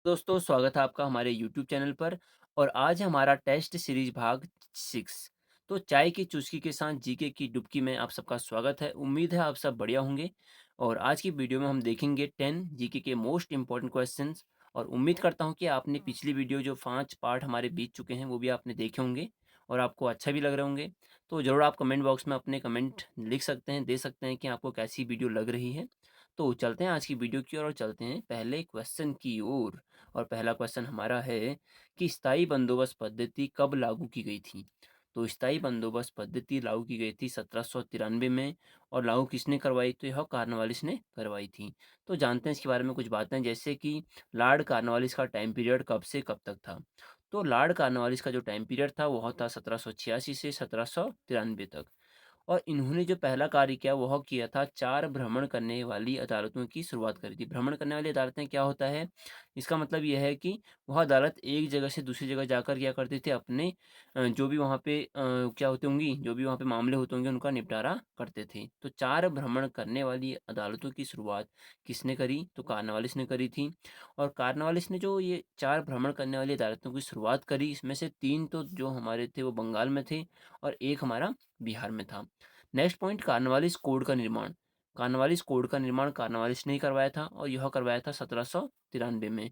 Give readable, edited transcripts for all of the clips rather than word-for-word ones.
दोस्तों स्वागत है आपका हमारे यूट्यूब चैनल पर। और आज है हमारा टेस्ट सीरीज भाग 6। तो चाय की चुस्की के साथ जीके की डुबकी में आप सबका स्वागत है। उम्मीद है आप सब बढ़िया होंगे। और आज की वीडियो में हम देखेंगे 10 जीके के मोस्ट इंपॉर्टेंट क्वेश्चंस। और उम्मीद करता हूं कि आपने पिछली वीडियो जो 5 पार्ट हमारे बीत चुके हैं वो भी आपने देखे होंगे और आपको अच्छा भी लग रहे होंगे। तो ज़रूर आप कमेंट बॉक्स में अपने कमेंट लिख सकते हैं, दे सकते हैं कि आपको कैसी वीडियो लग रही है। तो चलते हैं आज की वीडियो की ओर और चलते हैं पहले क्वेश्चन की ओर। और पहला क्वेश्चन हमारा है कि स्थायी बंदोबस्त पद्धति कब लागू की गई थी। तो स्थायी बंदोबस्त पद्धति लागू की गई थी 1793 में। और लागू किसने करवाई, तो यह कार्नवालिस ने करवाई थी। तो जानते हैं इसके बारे में कुछ बातें, जैसे कि लॉर्ड कार्नवालिस का टाइम पीरियड कब से कब तक था। तो लॉर्ड कार्नवालिस का जो टाइम पीरियड था वह था 1786 से 1793 तक। और इन्होंने जो पहला कार्य किया वह किया था 4 भ्रमण करने वाली अदालतों की शुरुआत करी थी। भ्रमण करने वाली अदालतें क्या होता है, इसका मतलब यह है कि वह अदालत एक जगह से दूसरी जगह जाकर क्या करते थे, अपने जो भी वहाँ पे क्या होते होंगी, जो भी वहाँ पे मामले होते होंगे उनका निपटारा करते थे। तो 4 भ्रमण करने वाली अदालतों की शुरुआत किसने करी, तो कार्नवालिस ने करी थी। और कार्नवालिस ने जो ये 4 भ्रमण करने वाली अदालतों की शुरुआत करी, इसमें से 3 तो जो हमारे थे वो बंगाल में थे और एक हमारा बिहार में था। नेक्स्ट पॉइंट, कार्नवालिस कोड का निर्माण। कार्नवालिस कोड का निर्माण कार्नवालिस ने ही करवाया था और यह करवाया था 1793 में।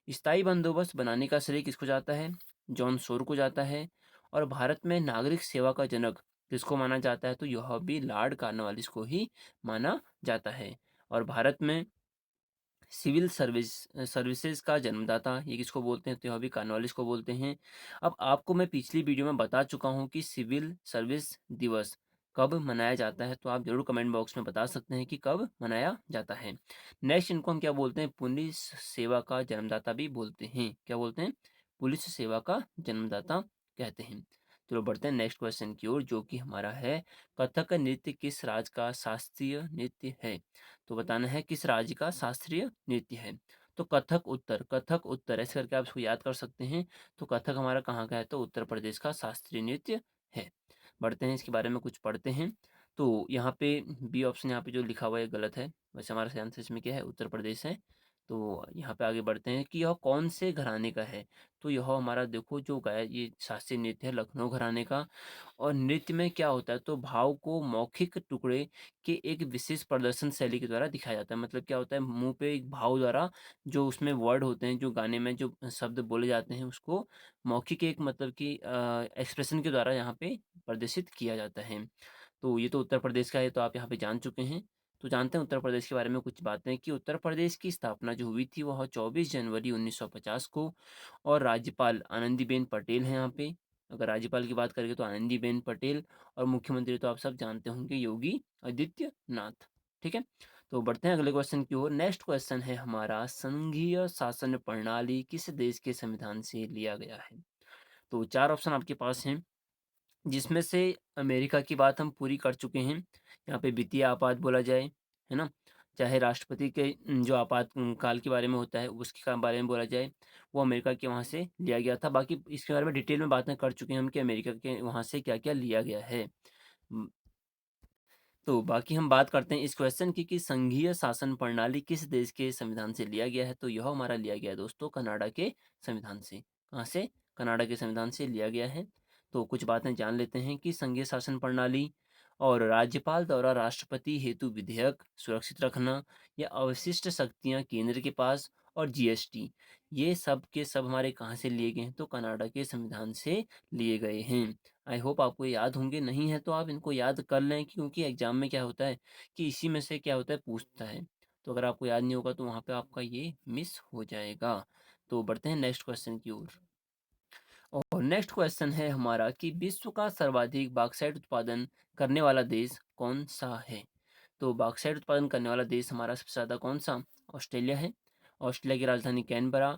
स्थायी बंदोबस्त बनाने का श्रेय किसको जाता है, जॉन सोर को जाता है। और भारत में नागरिक सेवा का जनक किसको माना जाता है, तो यह भी लॉर्ड कार्नवालिस को ही माना जाता है। और भारत में सिविल सर्विसेज का जन्मदाता ये किसको बोलते हैं, तो यह भी कार्नवालिस को बोलते हैं। अब आपको मैं पिछली वीडियो में बता चुका हूँ कि सिविल सर्विस दिवस कब मनाया जाता है, तो आप जरूर कमेंट बॉक्स में बता सकते हैं कि कब मनाया जाता है। नेक्स्ट, इनको हम क्या बोलते हैं, पुलिस सेवा का जन्मदाता भी बोलते हैं। क्या बोलते हैं, पुलिस सेवा का जन्मदाता कहते हैं। चलो बढ़ते हैं नेक्स्ट क्वेश्चन की ओर, जो कि हमारा है कथक नृत्य किस राज्य का शास्त्रीय नृत्य है। तो बताना है किस राज्य का शास्त्रीय नृत्य है। तो कथक उत्तर ऐसे करके आप इसको याद कर सकते हैं। तो कथक हमारा कहाँ का है, तो उत्तर प्रदेश का शास्त्रीय नृत्य है। बढ़ते हैं इसके बारे में कुछ पढ़ते हैं। तो यहाँ पे बी ऑप्शन यहाँ पे जो लिखा हुआ है गलत है। वैसे हमारा सही आंसर इसमें क्या है, उत्तर प्रदेश है। तो यहाँ पे आगे बढ़ते हैं कि यह कौन से घराने का है। तो यह हमारा देखो जो गाया ये शास्त्रीय नृत्य है लखनऊ घराने का। और नृत्य में क्या होता है, तो भाव को मौखिक टुकड़े के एक विशेष प्रदर्शन शैली के द्वारा दिखाया जाता है। मतलब क्या होता है, मुंह पे एक भाव द्वारा जो उसमें वर्ड होते हैं, जो गाने में जो शब्द बोले जाते हैं उसको मौखिक एक मतलब कि एक्सप्रेशन के द्वारा यहाँ पे प्रदर्शित किया जाता है। तो ये तो उत्तर प्रदेश का है, तो आप यहाँ पे जान चुके हैं। तो जानते हैं उत्तर प्रदेश के बारे में कुछ बातें कि उत्तर प्रदेश की स्थापना जो हुई थी वह 24 जनवरी 1950 को। और राज्यपाल आनंदीबेन पटेल हैं यहाँ पे। अगर राज्यपाल की बात करेंगे तो आनंदीबेन पटेल। और मुख्यमंत्री तो आप सब जानते होंगे, योगी आदित्यनाथ। ठीक है। तो बढ़ते हैं अगले क्वेश्चन की ओर। नेक्स्ट क्वेश्चन है हमारा, संघीय शासन प्रणाली किस देश के संविधान से लिया गया है। तो 4 ऑप्शन आपके पास हैं, जिसमें से अमेरिका की बात हम पूरी कर चुके हैं। यहाँ पे वित्तीय आपात बोला जाए, है ना, चाहे राष्ट्रपति के जो आपात काल के बारे में होता है उसके बारे में बोला जाए, वो अमेरिका के वहाँ से लिया गया था। बाकी इसके बारे में डिटेल में बातें कर चुके हैं हम कि अमेरिका के वहाँ से क्या क्या लिया गया है। तो बाकी हम बात करते हैं इस क्वेश्चन की कि संघीय शासन प्रणाली किस देश के संविधान से लिया गया है। तो यह हमारा लिया गया है दोस्तों कनाडा के संविधान से। कहाँ से, कनाडा के संविधान से लिया गया है। तो कुछ बातें जान लेते हैं कि संघीय शासन प्रणाली और राज्यपाल द्वारा राष्ट्रपति हेतु विधेयक सुरक्षित रखना या अवशिष्ट शक्तियां केंद्र के पास और जीएसटी, ये सब के सब हमारे कहाँ से लिए गए हैं, तो कनाडा के संविधान से लिए गए हैं। आई होप आपको ये याद होंगे, नहीं है तो आप इनको याद कर लें, क्योंकि एग्जाम में क्या होता है कि इसी में से क्या होता है पूछता है। तो अगर आपको याद नहीं होगा तो वहाँ पे आपका ये मिस हो जाएगा। तो बढ़ते हैं नेक्स्ट क्वेश्चन की ओर। और नेक्स्ट क्वेश्चन है हमारा कि विश्व का सर्वाधिक बॉक्साइट उत्पादन करने वाला देश कौन सा है। तो बॉक्साइट उत्पादन करने वाला देश हमारा सबसे ज़्यादा कौन सा, ऑस्ट्रेलिया है। ऑस्ट्रेलिया की राजधानी कैनबरा।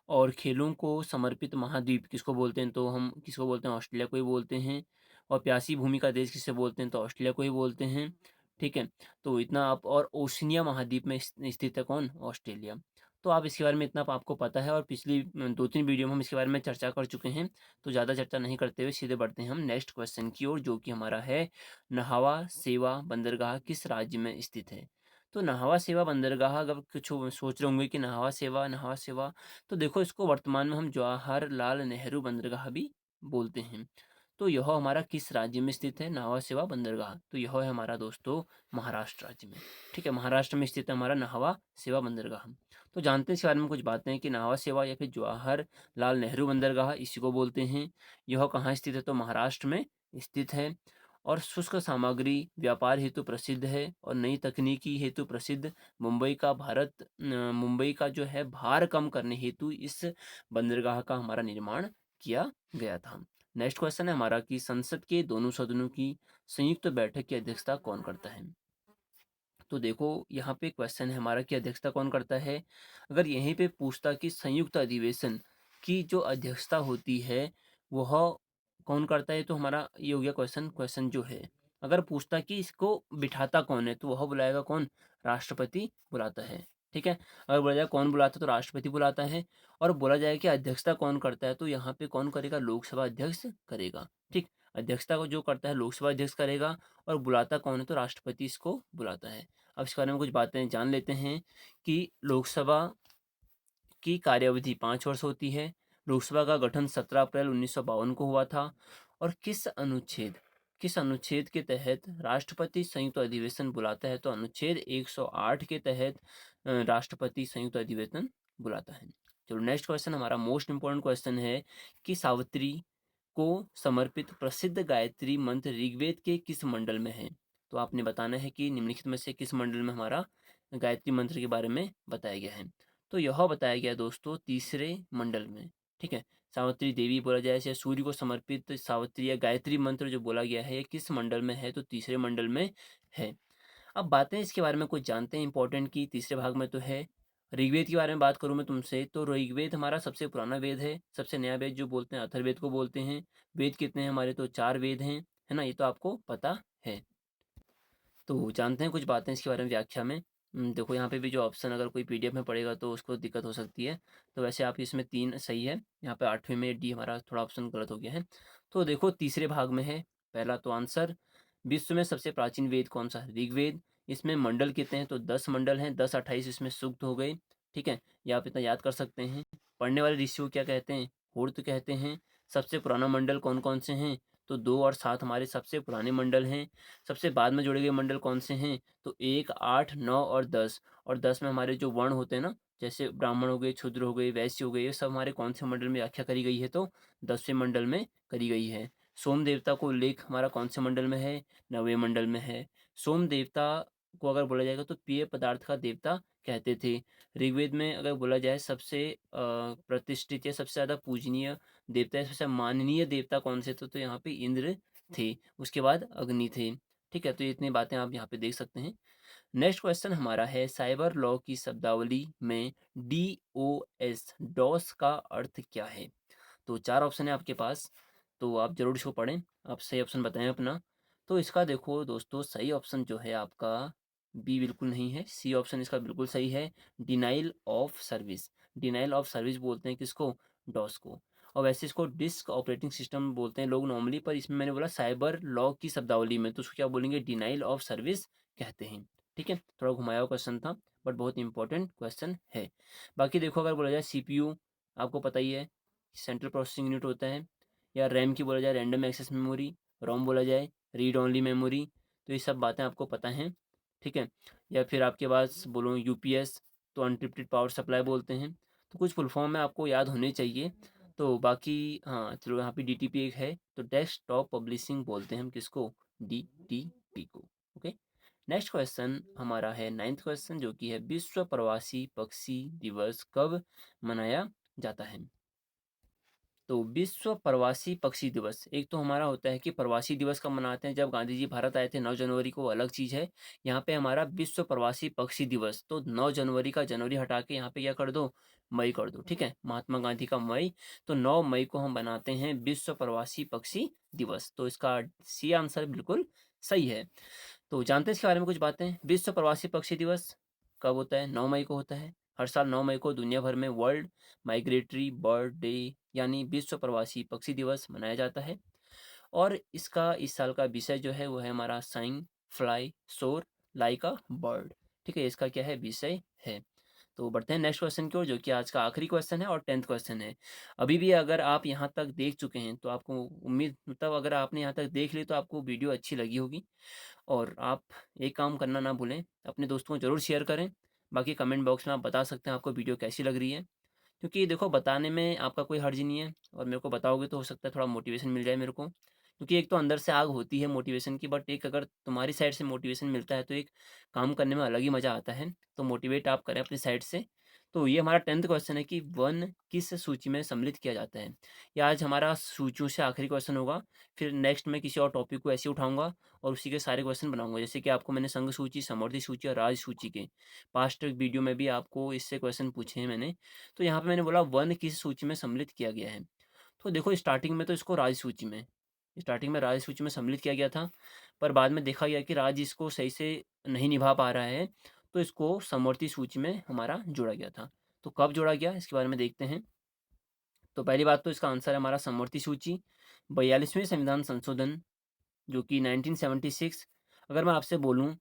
और खेलों को समर्पित महाद्वीप किसको बोलते हैं, तो हम किसको बोलते हैं, ऑस्ट्रेलिया को ही बोलते हैं। और प्यासी भूमि का देश किसे बोलते हैं, तो ऑस्ट्रेलिया को ही बोलते हैं। ठीक है। तो इतना आप, और ओशिनिया महाद्वीप में स्थित है कौन, ऑस्ट्रेलिया। तो आप इसके बारे में इतना आपको पता है, और पिछली 2-3 वीडियो में हम इसके बारे में चर्चा कर चुके हैं। तो ज़्यादा चर्चा नहीं करते हुए सीधे बढ़ते हैं हम नेक्स्ट क्वेश्चन की ओर, जो कि हमारा है नहावा सेवा बंदरगाह किस राज्य में स्थित है। तो नाहवा सेवा बंदरगाह, अगर कुछ सोच रहे होंगे कि नाहवा सेवा, तो देखो इसको वर्तमान में हम जवाहरलाल नेहरू बंदरगाह भी बोलते हैं। तो यह हमारा किस राज्य में स्थित है नाहवा सेवा बंदरगाह? तो यह है हमारा दोस्तों महाराष्ट्र राज्य में। ठीक है, महाराष्ट्र में स्थित है हमारा नाहवा सेवा बंदरगाह। तो जानते हैं इस बारे में कुछ बातें कि नाहवा सेवा या फिर जवाहरलाल नेहरू बंदरगाह इसी को बोलते हैं। यह कहाँ स्थित है? तो महाराष्ट्र में स्थित है। और शुष्क सामग्री व्यापार हेतु प्रसिद्ध है और नई तकनीकी हेतु प्रसिद्ध। मुंबई का जो है भार कम करने हेतु इस बंदरगाह का हमारा निर्माण किया गया था। नेक्स्ट क्वेश्चन है हमारा कि संसद के दोनों सदनों की संयुक्त बैठक की अध्यक्षता कौन करता है? तो देखो यहाँ पे क्वेश्चन है हमारा कि अध्यक्षता कौन करता है। अगर यहीं पे पूछता कि संयुक्त अधिवेशन की जो अध्यक्षता होती है वह कौन करता है, तो हमारा ये हो गया क्वेश्चन। क्वेश्चन जो है अगर पूछता कि इसको बिठाता कौन है, तो वह बुलाएगा कौन? राष्ट्रपति बुलाता है। ठीक है, अगर बोला जाए कौन बुलाता है, तो राष्ट्रपति बुलाता है। और बोला जाए कि अध्यक्षता कौन करता है, तो यहाँ पे कौन करेगा? लोकसभा अध्यक्ष करेगा। ठीक, अध्यक्षता को जो करता है लोकसभा अध्यक्ष करेगा। और बुलाता कौन है? तो राष्ट्रपति इसको बुलाता है। अब इस बारे में कुछ बातें जान लेते हैं कि लोकसभा की कार्यावधि 5 वर्ष होती है। लोकसभा का गठन 17 अप्रैल 1952 को हुआ था। और किस अनुच्छेद के तहत राष्ट्रपति संयुक्त अधिवेशन बुलाता है? तो अनुच्छेद 108 के तहत राष्ट्रपति संयुक्त अधिवेशन बुलाता है। चलो नेक्स्ट क्वेश्चन हमारा मोस्ट इंपॉर्टेंट क्वेश्चन है कि सावित्री को समर्पित प्रसिद्ध गायत्री मंत्र ऋग्वेद के किस मंडल में है? तो आपने बताना है कि निम्नलिखित में से किस मंडल में हमारा गायत्री मंत्र के बारे में बताया गया है। तो यह बताया गया दोस्तों तीसरे मंडल में। ठीक है, सावित्री देवी बोला जाए या सूर्य को समर्पित सावित्री या गायत्री मंत्र जो बोला गया है ये किस मंडल में है? तो तीसरे मंडल में है। अब बातें इसके बारे में कुछ जानते हैं इंपॉर्टेंट की तीसरे भाग में तो है। ऋग्वेद के बारे में बात करूं मैं तुमसे, तो ऋग्वेद हमारा सबसे पुराना वेद है। सबसे नया वेद जो बोलते हैं अथर्ववेद को बोलते हैं। वेद कितने हैं हमारे? तो 4 वेद हैं, है ना, ये तो आपको पता है। तो जानते हैं कुछ बातें इसके बारे में व्याख्या में। देखो यहाँ पे भी जो ऑप्शन अगर कोई पीडीएफ में पढ़ेगा तो उसको दिक्कत हो सकती है। तो वैसे आप इसमें 3 सही है, यहाँ पे 8वें में डी हमारा थोड़ा ऑप्शन गलत हो गया है। तो देखो तीसरे भाग में है पहला तो आंसर, विश्व में सबसे प्राचीन वेद कौन सा है? ऋग्वेद। इसमें मंडल कितने हैं? तो 10 मंडल हैं, 10 28 इसमें सूक्त हो गए। ठीक है, ये आप इतना याद कर सकते हैं। पढ़ने वाले ऋषियों को क्या कहते हैं? होर्त कहते हैं। सबसे पुराना मंडल कौन कौन से हैं? तो 2 और 7 हमारे सबसे पुराने मंडल हैं। सबसे बाद में जोड़े गए मंडल कौन से हैं? तो 1 8 9 और 10। और 10 में हमारे जो वर्ण होते हैं ना, जैसे ब्राह्मण हो गए, शूद्र हो गए, वैश्य हो गए, ये सब हमारे कौन से मंडल में व्याख्या करी गई है? तो 10वें मंडल में करी गई है। सोम देवता को उल्लेख हमारा कौन से मंडल में है? 9वें मंडल में है। सोम देवता को अगर बोला जाएगा तो पेय पदार्थ का देवता कहते थे। ऋग्वेद में अगर बोला जाए सबसे प्रतिष्ठित या सबसे ज़्यादा पूजनीय देवता या सबसे माननीय देवता कौन से थे? तो यहाँ पे इंद्र थे, उसके बाद अग्नि थे। ठीक है, तो ये इतनी बातें आप यहाँ पे देख सकते हैं। नेक्स्ट क्वेश्चन हमारा है साइबर लॉ की शब्दावली में डीओएस डॉस का अर्थ क्या है? तो 4 ऑप्शन है आपके पास, तो आप जरूर इसको पढ़ें। आप सही ऑप्शन बताएं अपना। तो इसका देखो दोस्तों सही ऑप्शन जो है आपका बी बिल्कुल नहीं है, सी ऑप्शन इसका बिल्कुल सही है। Denial of service. Denial of service बोलते हैं किसको? डॉस को। और वैसे इसको डिस्क ऑपरेटिंग सिस्टम बोलते हैं लोग नॉर्मली, पर इसमें मैंने बोला साइबर लॉ की शब्दावली में, तो उसको क्या बोलेंगे? डिनाइल ऑफ सर्विस कहते हैं। ठीक है, थोड़ा घुमाया हुआ क्वेश्चन था बट बहुत इंपॉर्टेंट क्वेश्चन है। बाकी देखो अगर बोला जाए सीपीयू, आपको पता ही है सेंट्रल प्रोसेसिंग यूनिट होता है। या रैम की बोला जाए रैंडम एक्सेस मेमोरी, रोम बोला जाए रीड ओनली मेमोरी। तो ये सब बातें आपको पता हैं। ठीक है, या फिर आपके पास बोलो यूपीएस, तो अनट्रिप्टेड पावर सप्लाई बोलते हैं। तो कुछ फुल फॉर्म में आपको याद होने चाहिए। तो बाकी हाँ चलो यहाँ पे डीटीपी एक है, तो डेस्कटॉप पब्लिशिंग बोलते हैं हम किसको? डीटीपी को। ओके, नेक्स्ट क्वेश्चन हमारा है 9th क्वेश्चन जो कि है विश्व प्रवासी पक्षी दिवस कब मनाया जाता है? तो विश्व प्रवासी पक्षी दिवस, एक तो हमारा होता है कि प्रवासी दिवस कब मनाते हैं? जब गांधी जी भारत आए थे 9 जनवरी को, अलग चीज़ है। यहाँ पे हमारा विश्व प्रवासी पक्षी दिवस, तो 9 जनवरी का जनवरी हटा के यहाँ पे क्या कर दो? मई कर दो। ठीक है, महात्मा गांधी का मई, तो 9 मई को हम बनाते हैं विश्व प्रवासी पक्षी दिवस। तो इसका सी आंसर बिल्कुल सही है। तो जानते हैं इसके बारे में कुछ बातें। विश्व प्रवासी पक्षी दिवस कब होता है? 9 मई को होता है। हर साल 9 मई को दुनिया भर में वर्ल्ड माइग्रेटरी बर्ड डे यानी विश्व प्रवासी पक्षी दिवस मनाया जाता है। और इसका इस साल का विषय जो है वो है हमारा साइंग फ्लाई सोर लाइक अ बर्ड। ठीक है, इसका क्या है विषय है। तो बढ़ते हैं नेक्स्ट क्वेश्चन की ओर, जो कि आज का आखिरी क्वेश्चन है और 10th क्वेश्चन है। अभी भी अगर आप यहाँ तक देख चुके हैं तो आपको उम्मीद, मतलब अगर आपने यहाँ तक देख ली तो आपको वीडियो अच्छी लगी होगी। और आप एक काम करना ना भूलें, अपने दोस्तों को ज़रूर शेयर करें। बाकी कमेंट बॉक्स में आप बता सकते हैं आपको वीडियो कैसी लग रही है। क्योंकि देखो, बताने में आपका कोई हर्ज नहीं है, और मेरे को बताओगे तो हो सकता है थोड़ा मोटिवेशन मिल जाए मेरे को। क्योंकि एक तो अंदर से आग होती है मोटिवेशन की, बट एक अगर तुम्हारी साइड से मोटिवेशन मिलता है तो एक काम करने में अलग ही मज़ा आता है। तो मोटिवेट आप करें अपनी साइड से। तो ये हमारा 10th क्वेश्चन है कि वन किस सूची में सम्मिलित किया जाता है। ये आज हमारा सूचियों से आखिरी क्वेश्चन होगा। फिर नेक्स्ट मैं किसी और टॉपिक को ऐसे उठाऊंगा और उसी के सारे क्वेश्चन बनाऊंगा। जैसे कि आपको मैंने संघ सूची, समवर्ती सूची और राज सूची के पास्ट वीडियो में भी आपको इससे क्वेश्चन पूछे हैं मैंने। तो यहाँ पे मैंने बोला वन किस सूची में सम्मिलित किया गया है। तो देखो, स्टार्टिंग में तो इसको राज्य सूची में, स्टार्टिंग में राज्य सूची में सम्मिलित किया गया था। पर बाद में देखा गया कि राज्य इसको सही से नहीं निभा पा रहा है, तो इसको समवर्ती सूची में हमारा जोड़ा गया था। तो कब जोड़ा गया इसके बारे में देखते हैं। तो पहली बात, तो इसका आंसर है हमारा समवर्ती सूची, 42वें संविधान संशोधन, जो कि 1976। अगर मैं आपसे बोलूं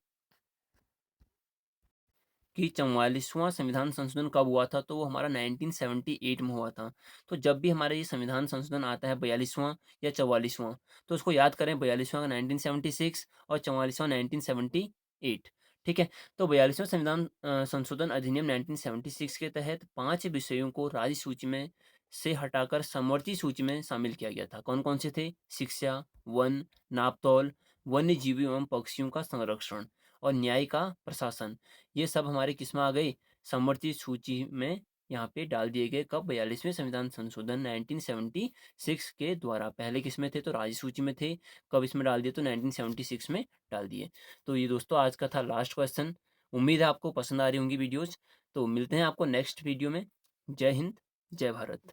कि 44वां संविधान संशोधन कब हुआ था, तो वो हमारा 1978 में हुआ था। तो जब भी हमारा ये संविधान संशोधन आता है 42वां या 44वां, तो उसको याद करें, 42वां का 1976 और 44वां 1978। ठीक है। तो 42वां संविधान संशोधन अधिनियम 1976 के तहत 5 विषयों को राज्य सूची में से हटाकर समवर्ती सूची में शामिल किया गया था। कौन कौन से थे? शिक्षा, वन, नापतौल, वन्य जीवियों एवं पक्षियों का संरक्षण और न्याय का प्रशासन। ये सब हमारे किस में आ गई? समवर्ती सूची में यहाँ पे डाल दिए गए। कब? 42वें संविधान संशोधन 1976 के द्वारा। पहले किस में थे? तो राज्य सूची में थे। कब इसमें डाल दिए? तो 1976 में डाल दिए। तो ये दोस्तों आज का था लास्ट क्वेश्चन। उम्मीद है आपको पसंद आ रही होंगी वीडियोज। तो मिलते हैं आपको नेक्स्ट वीडियो में। जय हिंद, जय भारत।